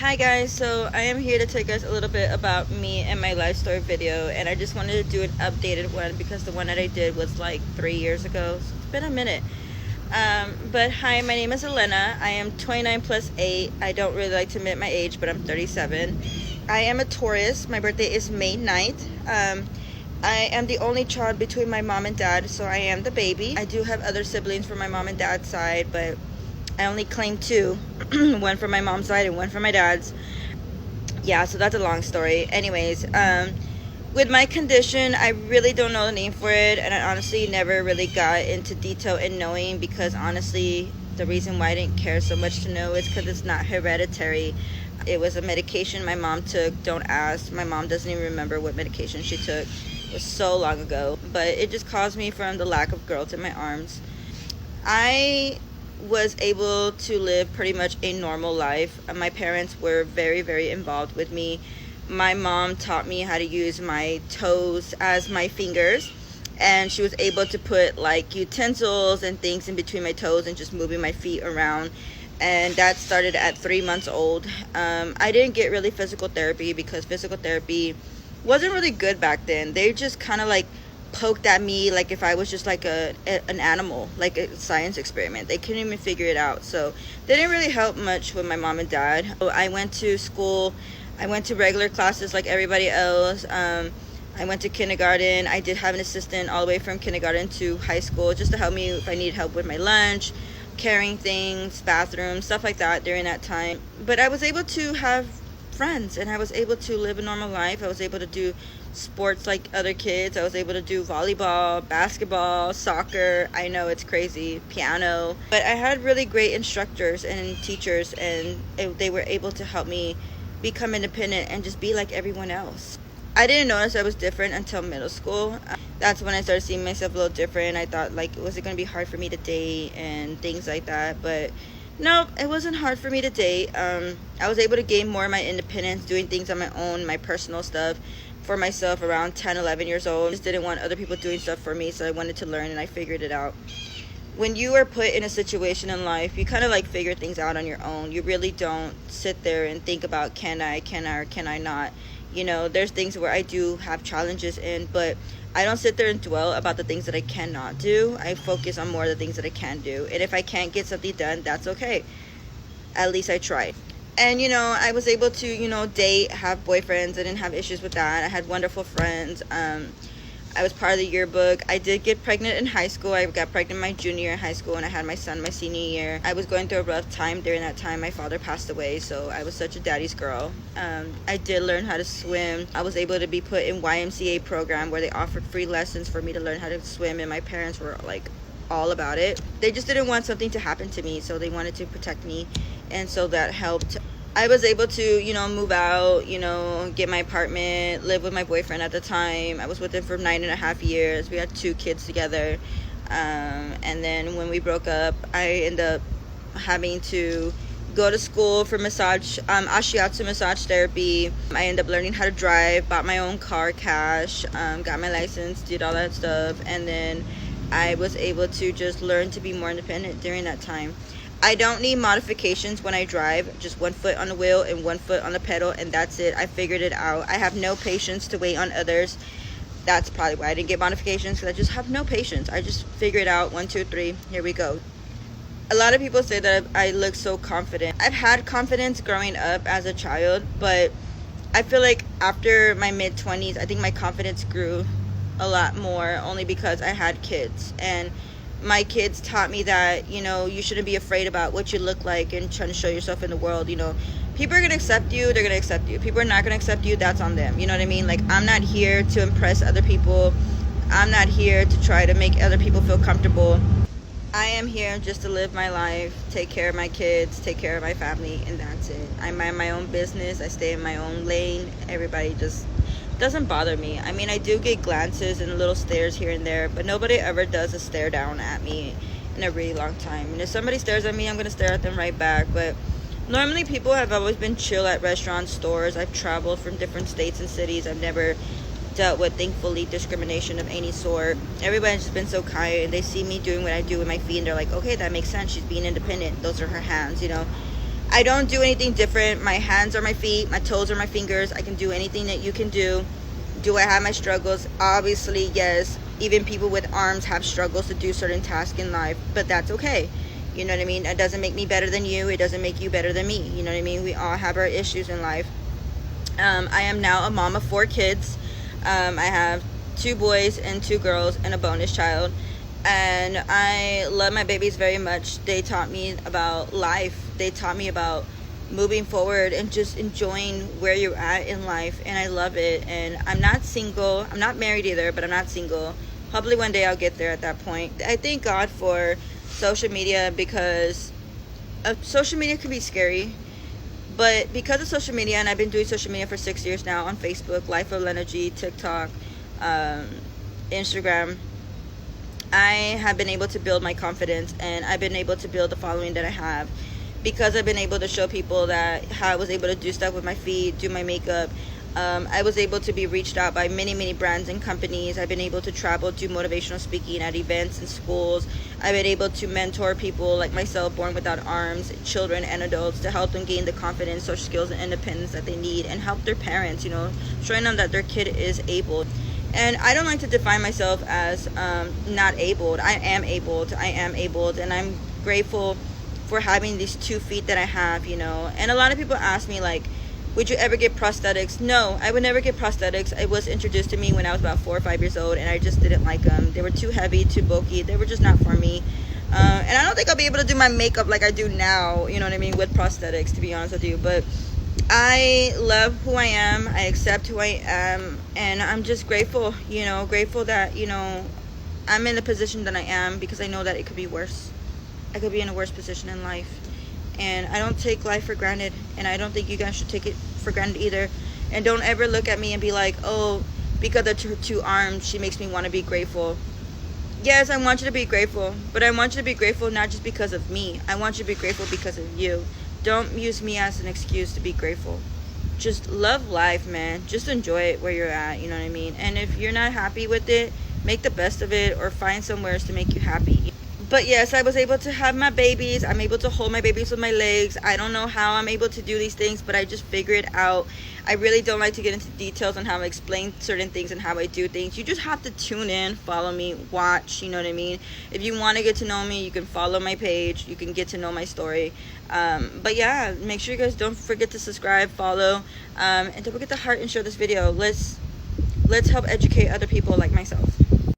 Hi guys, so I am here to tell you guys a little bit about me and my life story video, and I just wanted to do an updated one because the one that I did was like 3 years ago, so it's been a minute. But hi, my name is Elena. I am 29 plus 8. I don't really like to admit my age, but I'm 37. I am a Taurus. My birthday is May 9th. I am the only child between my mom and dad, so I am the baby. I do have other siblings from my mom and dad's side, but I only claim two, one from my mom's side and one from my dad's. Yeah, so that's a long story. Anyways, with my condition, I really don't know the name for it, and I honestly never really got into detail in knowing because honestly, the reason why I didn't care so much to know is because it's not hereditary. It was a medication my mom took. Don't ask. My mom doesn't even remember what medication she took. It was so long ago, but it just caused me from the lack of growth in my arms. I was able to live pretty much a normal life. My parents were very, very involved with me. My mom taught me how to use my toes as my fingers, and she was able to put like utensils and things in between my toes and just moving my feet around. And that started at 3 months old. I didn't get really physical therapy because physical therapy wasn't really good back then. They just kind of like poked at me like if I was just like an animal, like a science experiment. They couldn't even figure it out, so they didn't really help much with my mom and dad. So I went to school. I went to regular classes like everybody else. I went to kindergarten. I did have an assistant all the way from kindergarten to high school just to help me if I needed help with my lunch, carrying things, bathroom, stuff like that during that time. But I was able to have friends and I was able to live a normal life. I was able to do sports like other kids. I was able to do volleyball, basketball, soccer. I know it's crazy, piano. But I had really great instructors and teachers, and they were able to help me become independent and just be like everyone else. I didn't notice I was different until middle school. That's when I started seeing myself a little different. I thought like, was it going to be hard for me to date and things like that? But no, it wasn't hard for me to date. I was able to gain more of my independence, doing things on my own, my personal stuff for myself around 10, 11 years old. I just didn't want other people doing stuff for me, so I wanted to learn and I figured it out. When you are put in a situation in life, you kind of like figure things out on your own. You really don't sit there and think about can I or can I not. You know, there's things where I do have challenges in, but I don't sit there and dwell about the things that I cannot do. I focus on more of the things that I can do. And if I can't get something done, that's okay. At least I tried. And, you know, I was able to, date, have boyfriends. I didn't have issues with that. I had wonderful friends. I was part of the yearbook. I did get pregnant in high school. I got pregnant my junior year in high school, and I had my son my senior year. I was going through a rough time during that time. My father passed away, so I was such a daddy's girl. I did learn how to swim. I was able to be put in YMCA program where they offered free lessons for me to learn how to swim, and my parents were like all about it. They just didn't want something to happen to me, so they wanted to protect me, and so that helped. I was able to, move out, get my apartment, live with my boyfriend at the time. I was with him for 9.5 years. We had 2 kids together. And then when we broke up, I ended up having to go to school for massage, ashiatsu massage therapy. I ended up learning how to drive, bought my own car cash, got my license, did all that stuff. And then I was able to just learn to be more independent during that time. I don't need modifications when I drive, just 1 foot on the wheel and 1 foot on the pedal, and that's it. I figured it out. I have no patience to wait on others. That's probably why I didn't get modifications, because I just have no patience. I just figure it out. 1, 2, 3, here we go. A lot of people say that I look so confident. I've had confidence growing up as a child, but I feel like after my mid-20s, I think my confidence grew a lot more, only because I had kids. And my kids taught me that, you shouldn't be afraid about what you look like and trying to show yourself in the world. People are going to accept you, they're going to accept you. People are not going to accept you, that's on them. You know what I mean? Like, I'm not here to impress other people. I'm not here to try to make other people feel comfortable. I am here just to live my life, take care of my kids, take care of my family, and that's it. I mind my own business. I stay in my own lane. Everybody just doesn't bother me. I mean, I do get glances and little stares here and there, but nobody ever does a stare down at me in a really long time. And if somebody stares at me, I'm going to stare at them right back. But normally people have always been chill at restaurants, stores. I've traveled from different states and cities. I've never dealt with, thankfully, discrimination of any sort. Everybody's just been so kind. They see me doing what I do with my feet, and they're like, okay, that makes sense. She's being independent. Those are her hands, I don't do anything different. My hands are my feet, my toes are my fingers. I can do anything that you can do. Do I have my struggles? Obviously, yes. Even people with arms have struggles to do certain tasks in life, but that's okay. You know what I mean? It doesn't make me better than you. It doesn't make you better than me. You know what I mean? We all have our issues in life. I am now a mom of 4 kids. I have 2 boys and 2 girls and a bonus child. And I love my babies very much. They taught me about life. They taught me about moving forward and just enjoying where you're at in life. And I love it. And I'm not single. I'm not married either, but I'm not single. Hopefully one day I'll get there at that point. I thank God for social media, because social media can be scary. But because of social media, and I've been doing social media for 6 years now on Facebook, Life of Elena G, TikTok, Instagram, I have been able to build my confidence, and I've been able to build the following that I have, because I've been able to show people that how I was able to do stuff with my feet, do my makeup. I was able to be reached out by many brands and companies. I've been able to travel, do motivational speaking at events and schools. I've been able to mentor people like myself, born without arms, children and adults, to help them gain the confidence, social skills, and independence that they need, and help their parents, showing them that their kid is able. And I don't like to define myself as not abled. I am abled. And I'm grateful for having these 2 feet that I have, And a lot of people ask me, like, would you ever get prosthetics? No, I would never get prosthetics. It was introduced to me when I was about 4 or 5 years old, and I just didn't like them. They were too heavy, too bulky. They were just not for me. And I don't think I'll be able to do my makeup like I do now, you know what I mean, with prosthetics, to be honest with you. But I love who I am. I accept who I am. And I'm just grateful, grateful that, I'm in the position that I am, because I know that it could be worse. I could be in a worse position in life. And I don't take life for granted, and I don't think you guys should take it for granted either. And don't ever look at me and be like, oh, because of her 2 arms, she makes me want to be grateful. Yes, I want you to be grateful, but I want you to be grateful not just because of me. I want you to be grateful because of you. Don't use me as an excuse to be grateful. Just love life, man. Just enjoy it where you're at, you know what I mean? And if you're not happy with it, make the best of it, or find somewhere to make you happy. But yes, I was able to have my babies. I'm able to hold my babies with my legs. I don't know how I'm able to do these things, but I just figure it out. I really don't like to get into details on how I explain certain things and how I do things. You just have to tune in, follow me, watch, you know what I mean? If you want to get to know me, you can follow my page. You can get to know my story. But yeah, make sure you guys don't forget to subscribe, follow, and don't forget to heart and share this video. Let's help educate other people like myself.